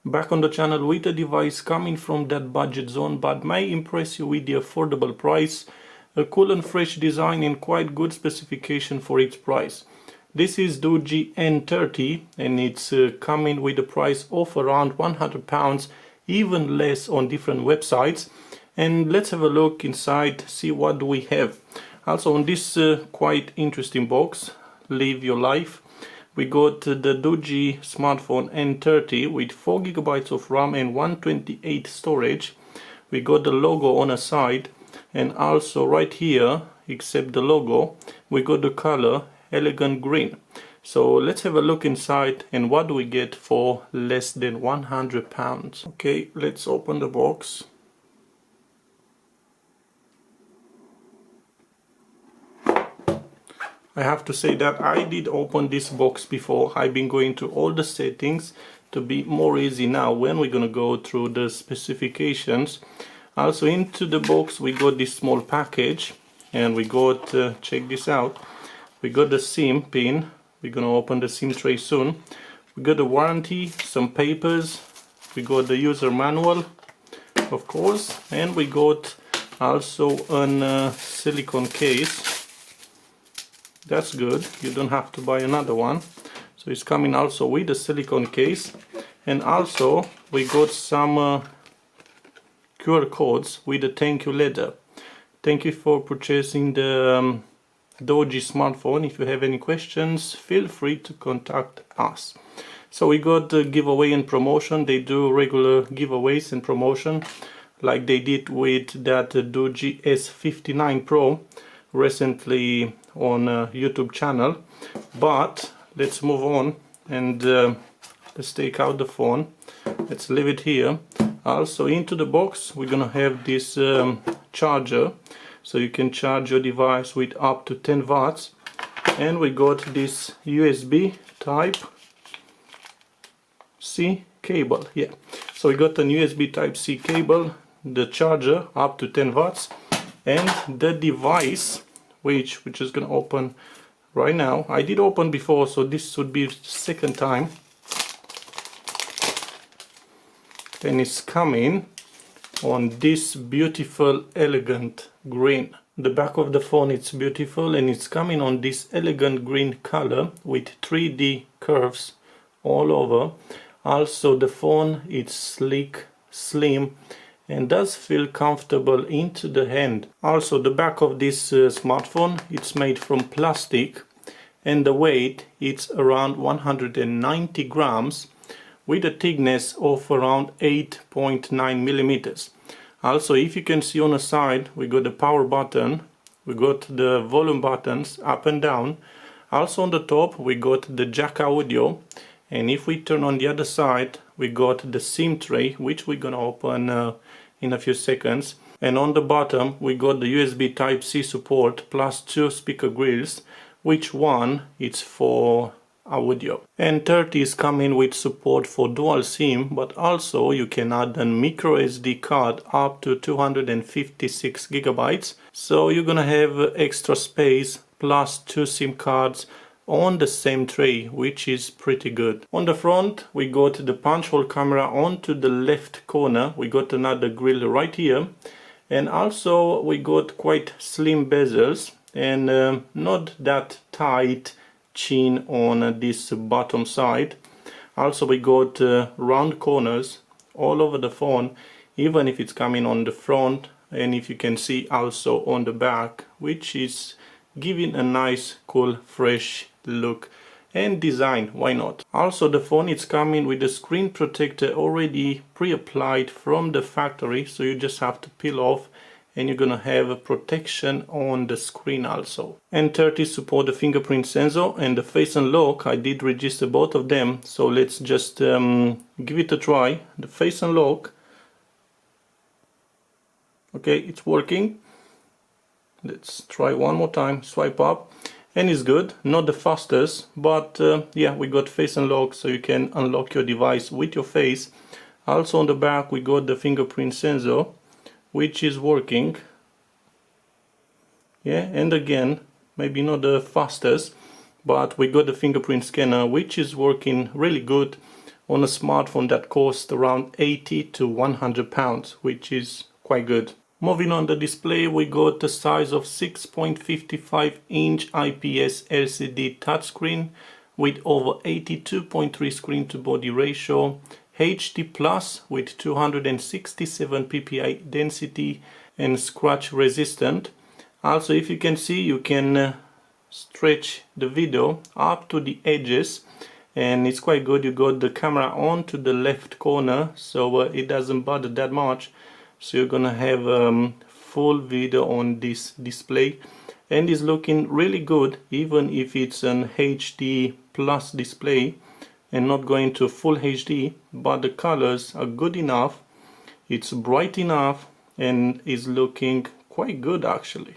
Back on the channel with a device coming from that budget zone but may impress you with the affordable price, a cool and fresh design and quite good specification for its price. This is Doogee N30 and it's coming with a price of around £100, even less on different websites. And let's have a look inside, see what do we have. Also on this quite interesting box, Live Your Life, we got the Doogee smartphone N30 with 4GB of RAM and 128 storage. We got the logo on a side, and also right here, except the logo, we got the color elegant green. So let's have a look inside and what do we get for less than £100. Okay, let's open the box. I have to say that I did open this box before. I've been going through all the settings to be more easy now when we're gonna go through the specifications. Also into the box we got this small package and we got, check this out, we got the SIM pin. We're gonna open the SIM tray soon. We got the warranty, some papers, we got the user manual of course, and we got also a silicone case. That's good, you don't have to buy another one. So it's coming also with a silicone case, and also we got some QR codes with a thank you letter. Thank you for purchasing the Doogee smartphone. If you have any questions, feel free to contact us. So we got the giveaway and promotion. They do regular giveaways and promotion like they did with that Doogee S59 Pro recently on a YouTube channel. But let's move on and let's take out the phone. Let's leave it here. Also into the box we're gonna have this charger, so you can charge your device with up to 10 watts. And we got this USB type C cable. Yeah, so we got an USB type C cable, the charger up to 10 watts, and the device which we're just gonna open right now. I did open before, so this would be the second time. Then it's coming on this beautiful elegant green. The back of the phone, it's beautiful and it's coming on this elegant green color with 3D curves all over. Also the phone, it's sleek, slim, and does feel comfortable into the hand. Also the back of this smartphone, it's made from plastic and the weight it's around 190 grams with a thickness of around 8.9 millimeters. Also, if you can see on the side, we got the power button, we got the volume buttons up and down. Also on the top we got the jack audio, and if we turn on the other side we got the SIM tray, which we're gonna open in a few seconds. And on the bottom we got the USB type C support plus 2 speaker grills, which one it's for audio. N30 is coming with support for dual SIM, but also you can add a micro SD card up to 256 gigabytes. So you're gonna have extra space plus 2 SIM cards on the same tray, which is pretty good. On the front we got the punch hole camera onto the left corner. We got another grill right here, and also we got quite slim bezels and not that tight chin on this bottom side. Also we got round corners all over the phone, even if it's coming on the front, and if you can see also on the back, which is giving a nice cool fresh look and design. Why not? Also the phone is coming with a screen protector already pre-applied from the factory, so you just have to peel off and you're gonna have a protection on the screen also. N30 support the fingerprint sensor and the face unlock. I did register both of them, so let's just give it a try. The face unlock, okay, it's working. Let's try one more time. Swipe up and it's good, not the fastest, but yeah, we got face unlock, so you can unlock your device with your face. Also on the back we got the fingerprint sensor, which is working. Yeah, and again, maybe not the fastest, but we got the fingerprint scanner, which is working really good on a smartphone that costs around 80 to 100 pounds, which is quite good. Moving on the display, we got the size of 6.55 inch IPS LCD touchscreen with over 82.3 screen to body ratio, HD Plus with 267 ppi density and scratch resistant. Also, if you can see, you can stretch the video up to the edges, and it's quite good. You got the camera on to the left corner, so it doesn't bother that much. So you're gonna have full video on this display, and it's looking really good, even if it's an HD plus display and not going to full HD, but the colors are good enough, it's bright enough, and is looking quite good actually.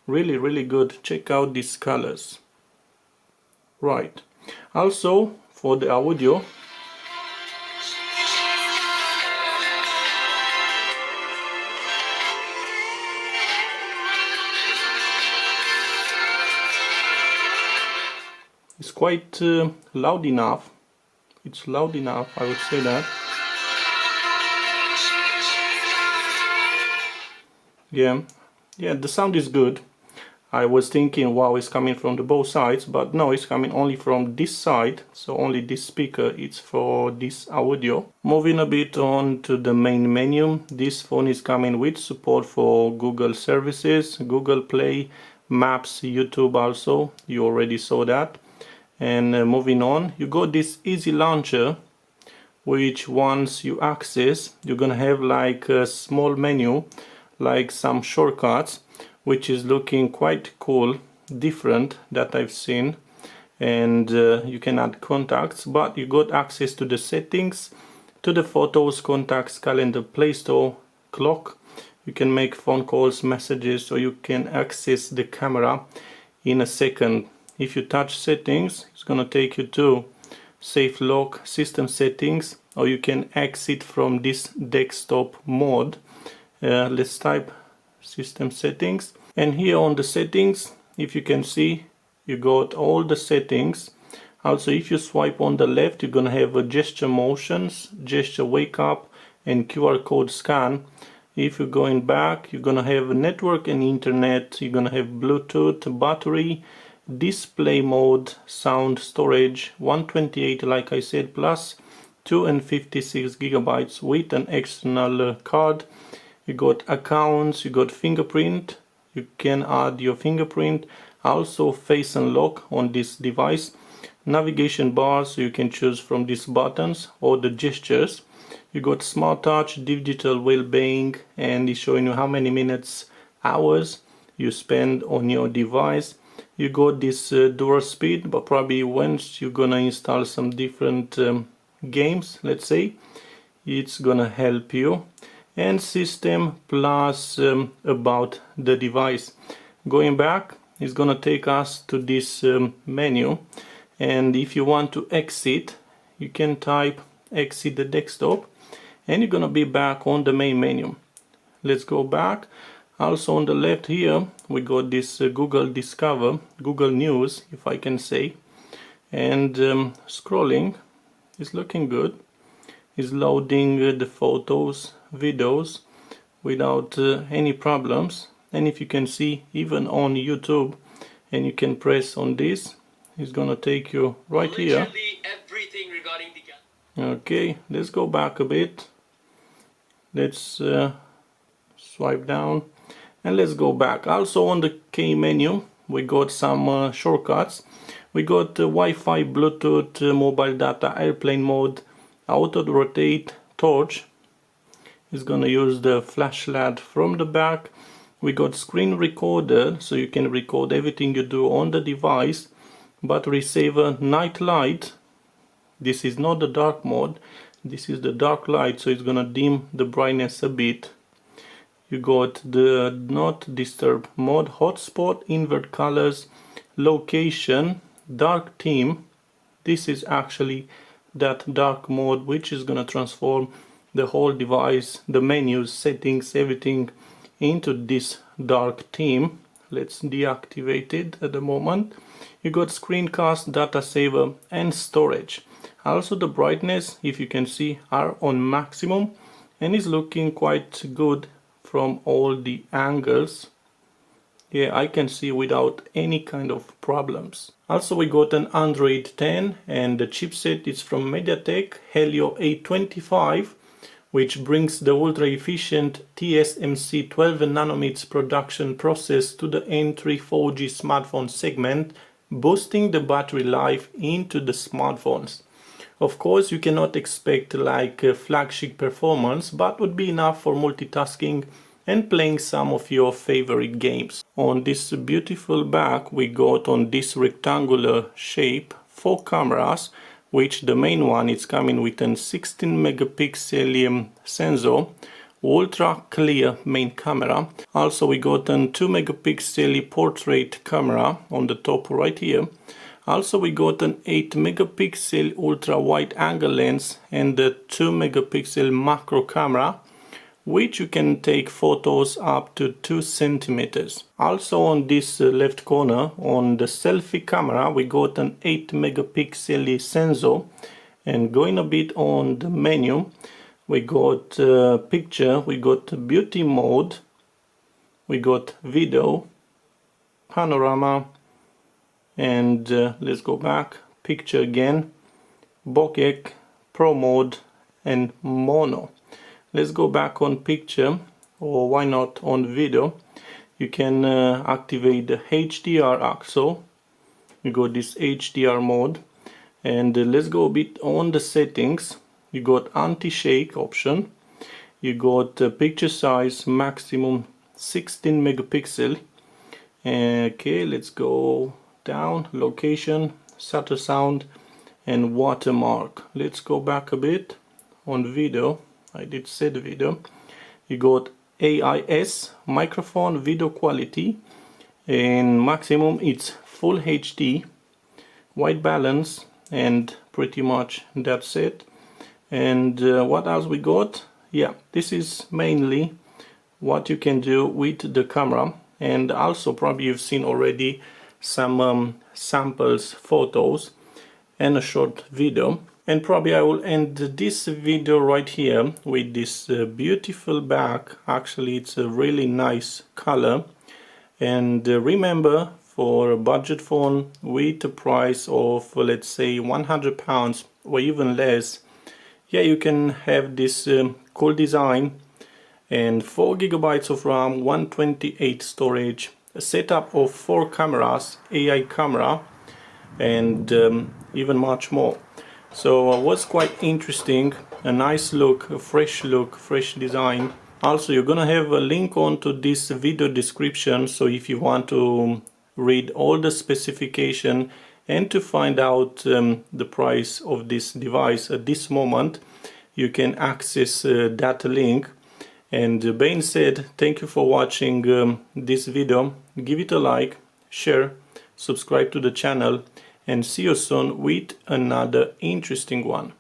Really good. Check out these colors. Right, also for the audio, it's quite loud enough. It's loud enough, I would say that. Yeah, the sound is good. I was thinking, wow, it's coming from the both sides, but no, it's coming only from this side, so only this speaker is for this audio. Moving a bit on to the main menu, this phone is coming with support for Google services, Google Play, Maps, YouTube also, you already saw that. And moving on, you got this easy launcher, which once you access, you're gonna have like a small menu, like some shortcuts, which is looking quite cool, different that I've seen. And you can add contacts, but you got access to the settings, to the photos, contacts, calendar, Play Store, clock. You can make phone calls, messages, or you can access the camera in a second. If you touch settings, it's gonna take you to safe lock, system settings, or you can exit from this desktop mode. Let's type system settings, and here on the settings, if you can see, you got all the settings. Also, if you swipe on the left, you're gonna have a gesture motions, gesture wake up, and QR code scan. If you're going back, you're gonna have network and internet, you're gonna have Bluetooth, battery, display mode, sound, storage, 128 like I said, plus 256 gigabytes with an external card. You got accounts, you got fingerprint, you can add your fingerprint, also face unlock on this device, navigation bar, so you can choose from these buttons or the gestures. You got smart touch, digital well-being, and it's showing you how many minutes, hours you spend on your device. You got this dual speed, but probably once you're gonna install some different games, let's say, it's gonna help you. And system plus about the device. Going back is gonna take us to this menu, and if you want to exit, you can type exit the desktop, and you're gonna be back on the main menu. Let's go back. Also on the left here we got this Google Discover, Google News, if I can say, and scrolling is looking good. Is loading the photos, videos without any problems. And if you can see, even on YouTube, and you can press on this, it's gonna take you right here. Everything regarding the... Okay, let's go back a bit. Let's swipe down and let's go back. Also on the K menu we got some shortcuts. We got Wi-Fi, Bluetooth, mobile data, airplane mode, auto rotate, torch is gonna use the flashlight from the back. We got screen recorder, so you can record everything you do on the device. Battery saver, night light, this is not the dark mode, this is the dark light, so it's gonna dim the brightness a bit. You got the not disturb mode, hotspot, invert colors, location, dark theme. This is actually that dark mode which is gonna transform the whole device, the menus, settings, everything into this dark theme. Let's deactivate it at the moment. You got screencast, data saver, and storage. Also the brightness, if you can see, are on maximum and is looking quite good from all the angles. Yeah, I can see without any kind of problems. Also we got an Android 10 and the chipset is from MediaTek Helio A25, which brings the ultra efficient TSMC 12 nanometers production process to the N3 4G smartphone segment, boosting the battery life into the smartphones. Of course, you cannot expect like flagship performance, but would be enough for multitasking and playing some of your favorite games. On this beautiful back we got on this rectangular shape 4 cameras, which the main one is coming with a 16 megapixel sensor, ultra clear main camera. Also we got a 2 megapixel portrait camera on the top right here. Also we got an 8 megapixel ultra wide angle lens and a 2 megapixel macro camera, which you can take photos up to 2 centimeters. Also on this left corner, on the selfie camera, we got an 8 megapixel sensor. And going a bit on the menu, we got picture, we got beauty mode, we got video, panorama, and let's go back, picture again, bokeh, pro mode, and mono. Let's go back on picture, or why not on video. You can activate the HDR AXO. You got this HDR mode, and let's go a bit on the settings. You got anti-shake option. You got picture size maximum 16 megapixel. Okay, let's go down, location, shutter sound, and watermark. Let's go back a bit on video. I did set video. You got AIS microphone video quality, and maximum it's full HD, white balance, and pretty much that's it. And what else we got? Yeah, this is mainly what you can do with the camera. And also probably you've seen already some samples, photos, and a short video. And probably I will end this video right here with this beautiful back. Actually it's a really nice color. And remember, for a budget phone with a price of let's say £100 or even less, yeah, you can have this cool design and 4 GB of RAM, 128 storage, a setup of 4 cameras, AI camera, and even much more. So it was quite interesting, a nice look, a fresh look, fresh design. Also you're gonna have a link onto this video description, so if you want to read all the specification and to find out the price of this device at this moment, you can access that link. And being said, thank you for watching this video. Give it a like, share, subscribe to the channel, and see you soon with another interesting one.